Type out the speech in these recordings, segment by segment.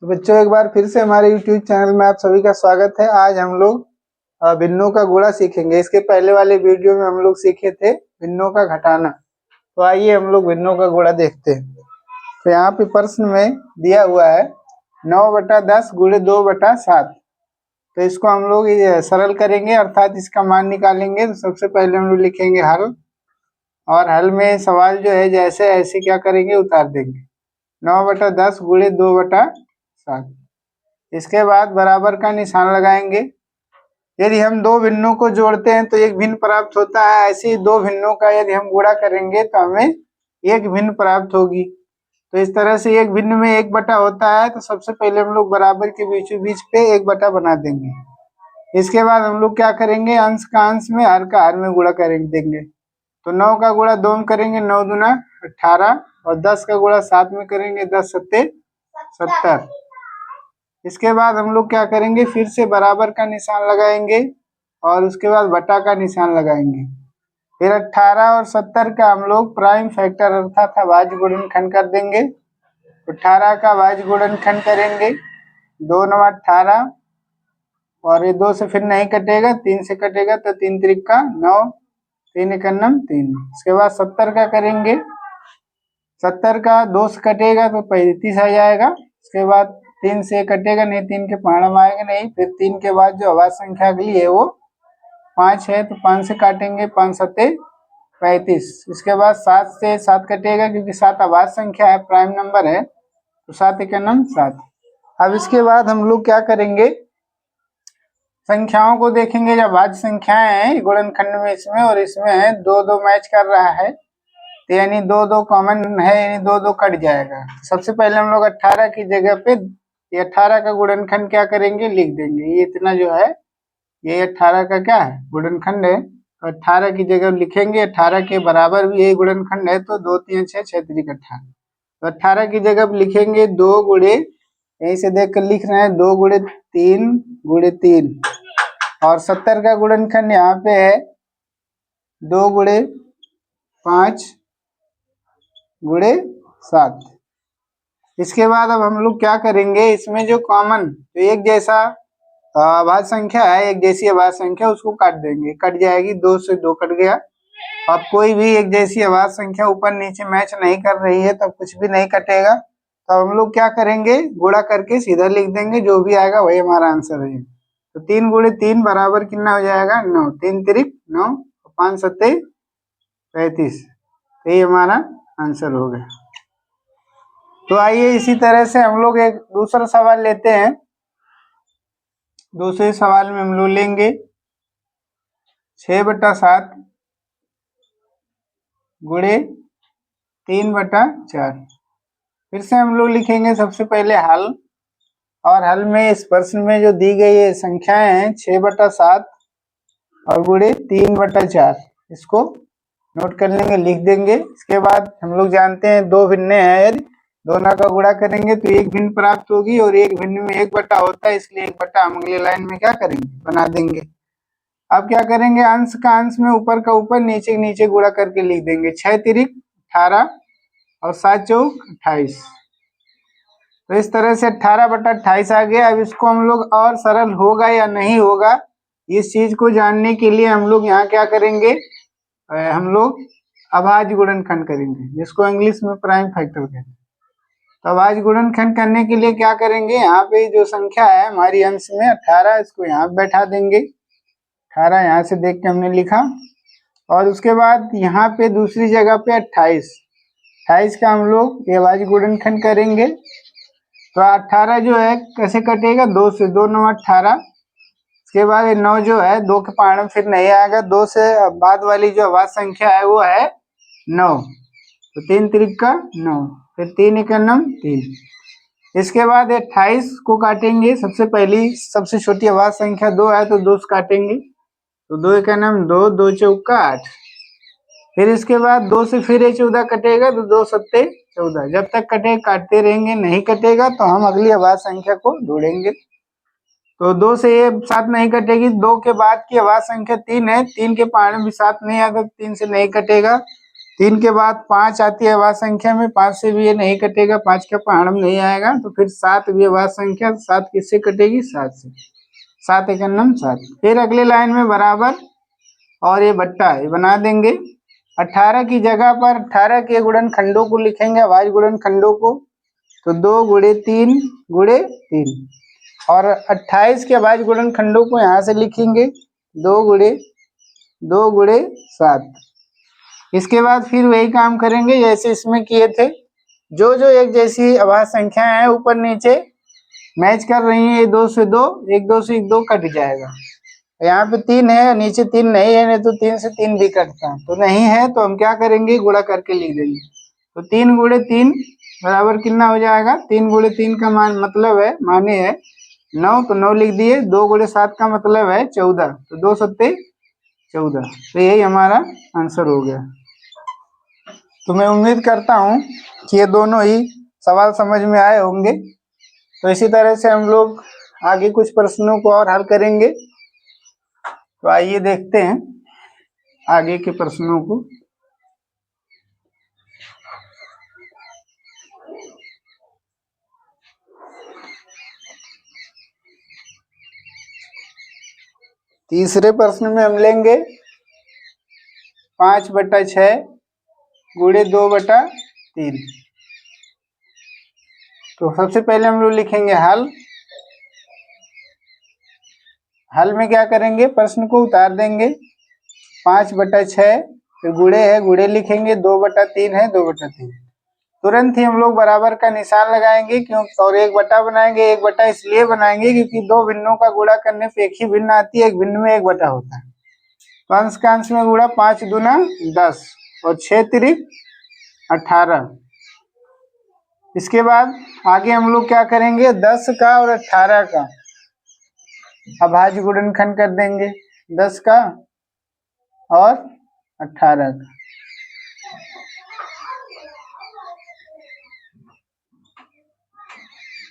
तो बच्चों एक बार फिर से हमारे YouTube चैनल में आप सभी का स्वागत है। आज हम लोग भिन्नों का गुणा सीखेंगे। इसके पहले वाले वीडियो में हम लोग सीखे थे भिन्नों का घटाना। तो आइए हम लोग भिन्नों का गुणा देखते हैं। तो यहाँ पे प्रश्न में दिया हुआ है 9/10 गुणे 2/7। तो इसको हम लोग सरल करेंगे, अर्थात इसका मान निकालेंगे। तो सबसे पहले हम लोग लिखेंगे हल, और हल में सवाल जो है जैसे ऐसे क्या करेंगे, उतार देंगे। 9/10 गुणे 2/7। इसके बाद बराबर का निशान लगाएंगे। यदि हम दो भिन्नों को जोड़ते हैं तो एक भिन्न प्राप्त होता है। ऐसे ही दो भिन्नों का यदि हम गुणा करेंगे तो हमें एक भिन्न प्राप्त होगी। तो इस तरह से एक भिन्न में 1/, होता है। तो सबसे पहले हम लोग बराबर के बीचों बीच पे 1/, बना देंगे। इसके बाद हम लोग क्या करेंगे, अंश का अंश में, हर का हर में गुणा करेंगे देंगे। तो 9 का गुणा 2 में करेंगे, 9 दूना 18, और 10 का गुणा 7 में करेंगे, 10 सत्ते 70। इसके बाद हम लोग क्या करेंगे, फिर से बराबर का निशान लगाएंगे और उसके बाद बटा का निशान लगाएंगे। फिर 18 और 70 का हम लोग प्राइम फैक्टर अर्थात भाज्य गुणनखंड कर देंगे। 18 का भाज्य गुणनखंड करेंगे, 2 9 18, और ये 2 से फिर नहीं कटेगा, 3 से कटेगा, तो 3 त्रिक 9, 3 1 3। इसके बाद 70 का करेंगे, 70 का 2 से कटेगा तो 35 आ जाएगा। इसके बाद 3 से कटेगा नहीं, 3 के पाणम आएगा नहीं। फिर 3 के बाद जो अभाज्य संख्या अगली है वो 5 है, तो 5 से काटेंगे, 5 सत्ते 35। इसके बाद 7 से 7 कटेगा, क्योंकि 7 अभाज्य संख्या है, प्राइम नंबर है, तो 7 1 7। अब इसके बाद हम लोग क्या करेंगे, संख्याओं को देखेंगे। जब भाज्य संख्याएं हैं गुणनखंड में, इसमें और इसमें है, 2 2 मैच कर रहा है, तो यानी 2 2 कॉमन है, यानी 2 2 कट जाएगा। सबसे पहले हम लोग 18 की जगह पे 18 का गुणनखंड क्या करेंगे, लिख देंगे। ये इतना जो है, ये 18 का क्या है, गुणनखंड है। तो 18 की जगह लिखेंगे, 18 के बराबर भी यही गुणनखंड है, तो 2 3 6 6 3 18। तो 18 की जगह लिखेंगे 2 गुणे, यहीं से देख कर लिख रहे हैं, 2 गुणे 3 गुणे 3। और 70 का गुणनखंड यहाँ पे है 2 गुणे 5 गुणे 7। इसके बाद अब हम लोग क्या करेंगे, इसमें जो कॉमन, तो एक जैसा अभाज्य संख्या है, एक जैसी अभाज्य संख्या, उसको काट देंगे, कट जाएगी, 2 से 2 कट गया। अब कोई भी एक जैसी अभाज्य संख्या ऊपर नीचे मैच नहीं कर रही है, तब कुछ भी नहीं कटेगा। तो हम लोग क्या करेंगे, गुणा करके सीधा लिख देंगे, जो भी आएगा वही हमारा आंसर है। तो 3 गुणे 3 बराबर कितना हो जाएगा, 9, 3 त्रिक 9, 5 सत्ते 35। तो ये हमारा आंसर हो गया। तो आइए इसी तरह से हम लोग एक दूसरा सवाल लेते हैं। दूसरे सवाल में हम लोग लेंगे 6/7 गुणे 3/4। फिर से हम लोग लिखेंगे सबसे पहले हल, और हल में इस प्रश्न में जो दी गई है संख्याएं हैं 6/7 और गुणे 3/4, इसको नोट कर लेंगे, लिख देंगे। इसके बाद हम लोग जानते हैं दो भिन्न है, यदि दोनों का गुणा करेंगे तो एक भिन्न प्राप्त होगी, और एक भिन्न में 1/, होता है, इसलिए 1/, हम अगले लाइन में क्या करेंगे, बना देंगे। अब क्या करेंगे, अंश का अंश में, ऊपर का ऊपर, नीचे नीचे गुणा करके लिख देंगे। 6 त्रिक 18 और 7 चौक 28। तो इस तरह से 18/28 आ गया। अब इसको हम लोग और सरल होगा या नहीं होगा, इस चीज को जानने के लिए हम लोग यहाँ क्या करेंगे, हम लोग अभाज्य गुणनखंड करेंगे, जिसको इंग्लिश में प्राइम फैक्टर कहते हैं। तो अभाज्य गुणनखंड करने के लिए क्या करेंगे, यहाँ पे जो संख्या है हमारी अंश में 18, इसको यहाँ पे बैठा देंगे। 18 यहाँ से देख के हमने लिखा, और उसके बाद यहाँ पे दूसरी जगह पे 28 का हम लोग ये अभाज्य गुणनखंड करेंगे। तो 18 जो है कैसे कटेगा, 2 से, 2 9 18। इसके बाद 9 जो है 2 के पारण फिर नहीं आएगा, 2 से बाद वाली जो अभाज्य संख्या है वो है 9, तो 3 त्रिक 9, फिर 3 1 3। इसके बाद 28 को काटेंगे। सबसे पहली सबसे छोटी अभाज्य संख्या 2 है, तो 2 से काटेंगे, तो 2 1 2, 2 चौक 8। फिर इसके बाद 2 से फिर 14 कटेगा, तो 2 सत्ते 14। जब तक कटे काटते रहेंगे, नहीं कटेगा तो हम अगली अभाज्य संख्या को जोड़ेंगे। तो 2 से ये 7 नहीं कटेगी, 2 के बाद की अभाज्य संख्या 3 है, 3 के पारण भी 7 नहीं आएगा, 3 से नहीं कटेगा, 3 के बाद 5 आती है अभाज्य संख्या में, 5 से भी ये नहीं कटेगा, 5 का पहाड़म नहीं आएगा, तो फिर 7 भी अभाज्य संख्या, 7 किससे कटेगी? 7 से। 7 एकन्नम 7। फिर अगले लाइन में बराबर और ये बट्टा ये बना देंगे। 18 की जगह पर 18 के गुणनखंडों को लिखेंगे, अभाज्य गुणनखंडों को, तो 2 गुणे 3 गुणे 3, और 28 के अभाज्य गुणनखंडों को यहाँ से लिखेंगे 2 गुणे 7। इसके बाद फिर वही काम करेंगे जैसे इसमें किए थे। जो जो एक जैसी अभाज्य संख्याएं हैं ऊपर नीचे मैच कर रही हैं, ये 2 से 2, 1 2 से 2 कट जाएगा। यहाँ पे 3 है, नीचे 3 नहीं है, नहीं तो 3 से 3 भी कटता है, तो नहीं है तो हम क्या करेंगे? गुणा करके लिख देंगे। तो 3 गुणे 3 बराबर कितना हो जाएगा? 3 गुणे 3 का मान मतलब है, माने है 9, तो 9 लिख दिए। 2 गुणे 7 का मतलब है 14, तो 2 सत्ते 14, तो यही हमारा आंसर हो गया। तो मैं उम्मीद करता हूँ कि ये दोनों ही सवाल समझ में आए होंगे। तो इसी तरह से हम लोग आगे कुछ प्रश्नों को और हल करेंगे। तो आइए देखते हैं आगे के प्रश्नों को। तीसरे प्रश्न में हम लेंगे 5/6 गुणे 2/3। तो सबसे पहले हम लोग लिखेंगे हल। हल में क्या करेंगे? प्रश्न को उतार देंगे। 5/6 फिर गुणे है, गुणे लिखेंगे, 2/3 है, 2/3। तुरंत ही हम लोग बराबर का निशान लगाएंगे, क्योंकि और एक बटा बनाएंगे। एक बटा इसलिए बनाएंगे क्योंकि दो भिन्नों का गुणा करने पे एक ही भिन्न आती है, एक भिन्न में एक बटा होता है। तो अंश का अंश में गुणा, 5 दूना 10 और 6 तिरिक 18। इसके बाद आगे हम लोग क्या करेंगे? 10 का और 18 का अभाज्य गुणनखंड कर देंगे, 10 का और 18 का।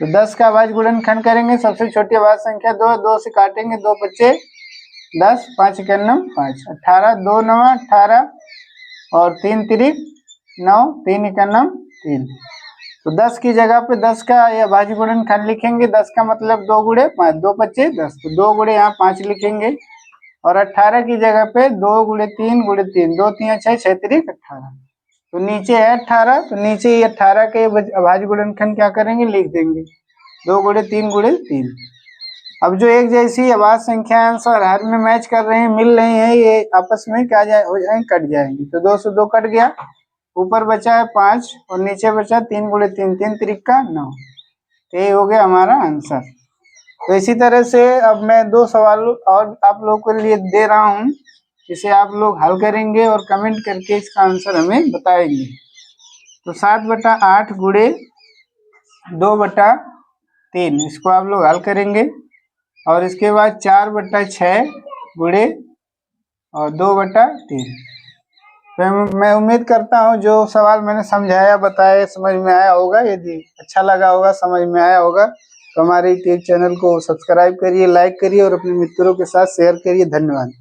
तो 10 का अभाज्य गुणनखंड करेंगे, सबसे छोटी अभाज्य संख्या 2, 2 से काटेंगे, 2 बचे 10, 5 एकन्नम 5, 18, 2 9 18 और 3 तिरिक 9, 3 एकन्नम 3। तो 10 की जगह पे 10 का ये अभाज्य गुणनखंड लिखेंगे। 10 का मतलब 2 गुणे 5, 2 बचे 10, तो 2 गुणे यहाँ 5 लिखेंगे। और 18 की जगह पे 2 गुणे 3 गुणे 3, 2 3 6, 6 तिरिक 18। तो नीचे है 18, तो नीचे ये 18 के अभाज्य गुणनखंड क्या करेंगे? लिख देंगे, 2 गुणे 3 गुणे 3। अब जो एक जैसी अभाज्य संख्या आंसर हर में मैच कर रहे हैं, मिल रही हैं, ये आपस में क्या हो जाएंगे? कट जाएंगे। तो 2 से 2 कट गया, ऊपर बचा है 5 और नीचे बचा 3 गुणे 3, 3 तिरिक का 9। ये हो गया हमारा आंसर। तो इसी तरह से अब मैं 2 सवाल और आप लोगों के लिए दे रहा हूँ, इसे आप लोग हल करेंगे और कमेंट करके इसका आंसर हमें बताएंगे। तो 7/8 गुणे 2/3, इसको आप लोग हल करेंगे। और इसके बाद 4/6 गुणे और 2/3। तो मैं उम्मीद करता हूँ जो सवाल मैंने समझाया बताया समझ में आया होगा। यदि अच्छा लगा होगा, समझ में आया होगा, तो हमारे यूट्यूब चैनल को सब्सक्राइब करिए, लाइक करिए और अपने मित्रों के साथ शेयर करिए। धन्यवाद।